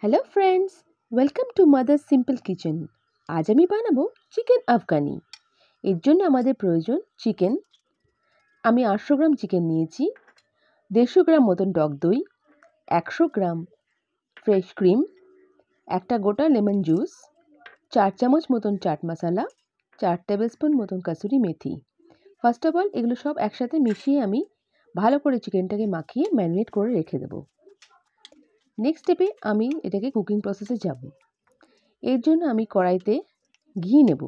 Hello friends, welcome to mother's simple kitchen. আজ আমি বানাবো চিকেন আফগানি। এর জন্য আমাদের প্রয়োজন চিকেন। আমি 800 গ্রাম চিকেন নিয়েছি, 150 গ্রাম মতন টক দই, 100 গ্রাম ফ্রেশ ক্রিম, একটা গোটা লেমন জুস, 4 চামচ মতন চাট মশলা, 4 টেবিল স্পুন মতন কাসুরি মেথি। ফার্স্ট অফ অল এগুলো সব একসাথে মিশিয়ে আমি ভালো করে চিকেনটাকে মাখিয়ে ম্যারিনেট করে রেখে দেবো। নেক্সট স্টেপে আমি এটাকে কুকিং প্রসেসে যাব। এর জন্য আমি কড়াইতে ঘি নেব।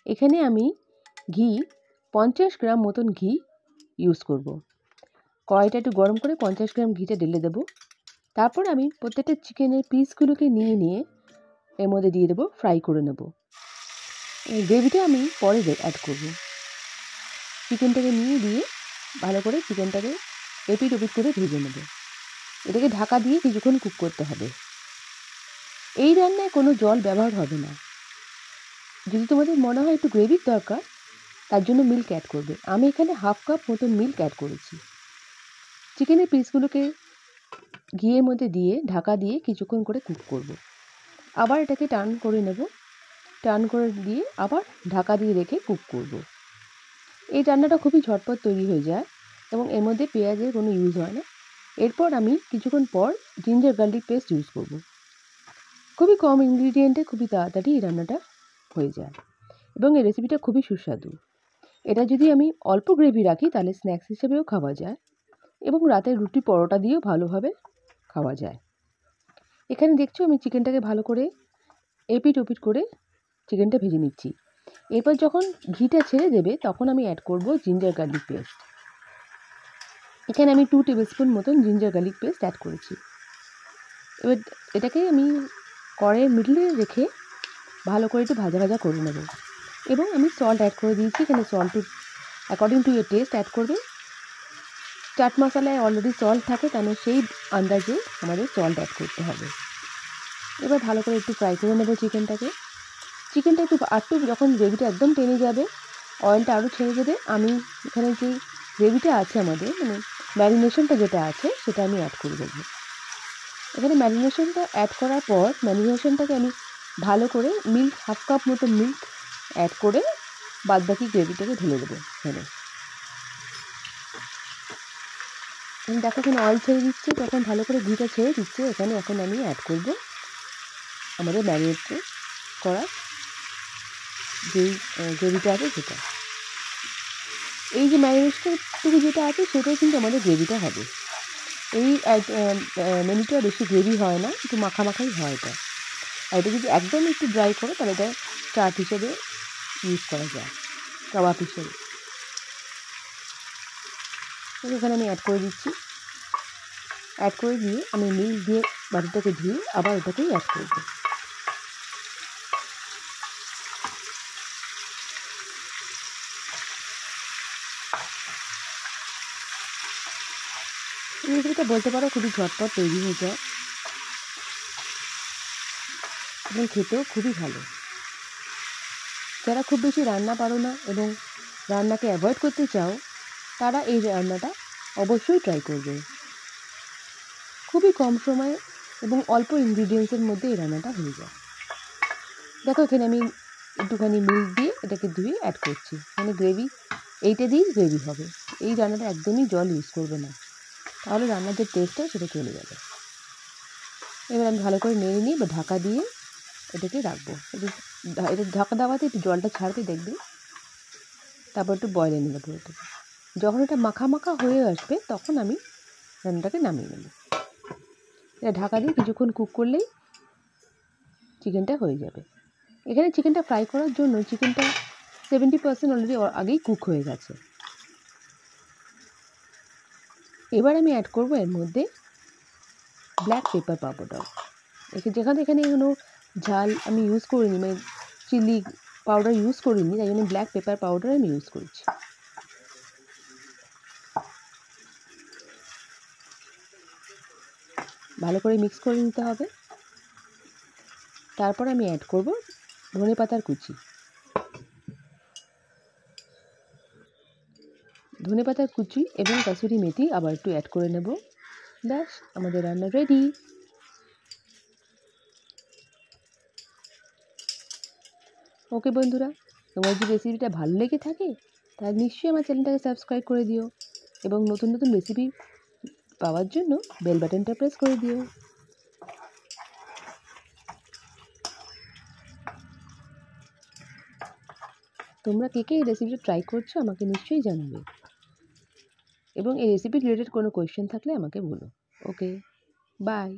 এখানে আমি ঘি 50 গ্রাম মতন ঘি ইউজ করব। কড়াইটা একটু গরম করে 50 গ্রাম ঘিটা ঢেলে দেবো। তারপর আমি প্রত্যেকটা চিকেনের পিসগুলোকে নিয়ে এর মধ্যে দিয়ে দেবো, ফ্রাই করে নেব। এই গ্রেভিটা আমি পরে অ্যাড করব। চিকেনটাকে দিয়ে ভালো করে চিকেনটাকে এপিট ওপিট করে ভেজে নেব। এটাকে ঢাকা দিয়ে কিছুক্ষণ কুক করতে হবে। এই রান্নায় কোনো জল ব্যবহার হবে না। যদি তোমাদের মনে হয় একটু গ্রেভির দরকার, তার জন্য মিল্ক অ্যাড করবে। আমি এখানে হাফ কাপ মতন মিল্ক অ্যাড করেছি। চিকেনের পিসগুলোকে ঘিয়ের মধ্যে দিয়ে ঢাকা দিয়ে কিছুক্ষণ করে কুক করব। আবার এটাকে টার্ন করে নেব, টার্ন করে দিয়ে আবার ঢাকা দিয়ে রেখে কুক করব। এই রান্নাটা খুবই ঝটপট তৈরি হয়ে যায় এবং এর মধ্যে পেঁয়াজের কোনো ইউজ হয় না। এরপর আমি কিছুক্ষণ পর জিঞ্জার গার্লিক পেস্ট ইউজ করব। খুবই কম ইনগ্রিডিয়েন্টে খুবই তাড়াতাড়ি এই রান্নাটা হয়ে যায় এবং এই রেসিপিটা খুবই সুস্বাদু। এটা যদি আমি অল্প গ্রেভি রাখি তাহলে স্ন্যাক্স হিসেবেও খাওয়া যায় এবং রাতের রুটি পরোটা দিয়েও ভালোভাবে খাওয়া যায়। এখানে দেখছো আমি চিকেনটাকে ভালো করে এপিট ওপিট করে চিকেনটা ভেজে নিচ্ছি। এরপর যখন ঘিটা ছেড়ে দেবে তখন আমি অ্যাড করব জিঞ্জার গার্লিক পেস্ট। এখানে আমি 2 টেবিল স্পুন মতন জিঞ্জার গার্লিক পেস্ট অ্যাড করেছি। এবার এটাকে আমি কড়াইয়ের মিডলে রেখে ভালো করে একটু ভাজা করে নেব এবং আমি সল্ট অ্যাড করে দিয়েছি। এখানে salt according to your taste add করবে। চাট মশলায় অলরেডি সল্ট থাকে, কেন সেই আন্দাজে আমাদের সল্ট অ্যাড করতে হবে। এবার ভালো করে একটু ফ্রাই করে নেব চিকেনটাকে। চিকেনটা একটু যখন গ্রেভিটা একদম টেনে যাবে, অয়েলটা আরও ছেড়ে দেবে, আমি এখানে যে গ্রেভিটা আছে আমাদের ম্যারিনেশনটা যেটা আছে সেটা আমি অ্যাড করে দেবো। এখানে ম্যারিনেশনটা অ্যাড করার পর ম্যারিনেশনটাকে আমি ভালো করে হাফ কাপ মতো মিল্ক অ্যাড করে বাদবাকি গ্রেভিটাকে ঢেলে দেবো। এখানে দেখো এখানে অয়েল ছেড়ে দিচ্ছে, যখন ভালো করে ঘিটা ছেড়ে দিচ্ছে এখানে এখন আমি অ্যাড করব আমাদের ম্যারিনেট করা যেই গ্রেভিটা আছে সেটা। এই যে ম্যারিনেশনটুকু যেটা আছে সেটাই কিন্তু আমাদের গ্রেভিটা হবে। এই মেনুটা বেশি গ্রেভি হয় না, একটু মাখামাখাই হয় এটা। আর এটা যদি একদম একটু ড্রাই করো তাহলে এটা চাট হিসেবে ইউজ করা যায়, কাবাব হিসেবে। এখানে আমি অ্যাড করে দিচ্ছি। অ্যাড করে দিয়ে আমি মিল্ক দিয়ে বাটিটাকে ধুয়ে আবার এটাকেই অ্যাড করব। এই রেসিপিটা বলতে পারো খুবই ঝটপট তৈরি হয়ে যায় এবং খেতেও খুবই ভালো। যারা খুব বেশি রান্না পারো না এবং রান্নাকে অ্যাভয়েড করতে চাও, তারা এই রান্নাটা অবশ্যই ট্রাই করবে। খুবই কম সময়ে এবং অল্প ইনগ্রিডিয়েন্টসের মধ্যে এই রান্নাটা হয়ে যায়। দেখো এখানে আমি একটুখানি মিল্ক দিয়ে এটাকে ধুয়ে অ্যাড করছি। মানে গ্রেভি এইটা দিয়েই গ্রেভি হবে। এই রান্নাটা একদমই জল ইউজ করবে না, তাহলে রান্নার যে টেস্টটা সেটা চলে যাবে। এবার আমি ভালো করে নেড়ে নিই বা ঢাকা দিয়ে এটাকে রাখবো। এটা ঢাকা দেওয়াতে একটু জলটা ছাড়বে দেখবে, তারপর একটু বয়েলে নেবো পুরোটা। যখন এটা মাখা হয়ে আসবে তখন আমি রান্নাটাকে নামিয়ে নেব। এটা ঢাকা দিয়ে কিছুক্ষণ কুক করলেই চিকেনটা হয়ে যাবে। এখানে চিকেনটা ফ্রাই করার জন্য চিকেনটা 70% অলরেডি আগেই কুক হয়ে গেছে। এবার আমি অ্যাড করব এর মধ্যে ব্ল্যাক পেপার পাউডার। যেখানে কোনো ঝাল আমি ইউজ করিনি, মানে চিলি পাউডার ইউজ করিনি, তাই জন্য ব্ল্যাক পেপার পাউডার আমি ইউজ করছি। ভালো করে মিক্স করে নিতে হবে। তারপর আমি অ্যাড করব ধনেপাতার কুচি। ধনেপাতার কুচি এবং কাসুরি মেথি আবার একটু অ্যাড করে নেব। ব্যাস, আমাদের রান্না রেডি। ওকে বন্ধুরা, তোমার যদি রেসিপিটা ভালো লেগে থাকে তাহলে নিশ্চয়ই আমার চ্যানেলটাকে সাবস্ক্রাইব করে দিও এবং নতুন নতুন রেসিপি পাওয়ার জন্য বেল বাটনটা প্রেস করে দিও। তোমরা কে কে এই রেসিপিটা ট্রাই করছো আমাকে নিশ্চয়ই জানাবে এবং এই রেসিপি রিলেটেড কোনো কোয়েশ্চেন থাকলে আমাকে বলো। ওকে, বাই।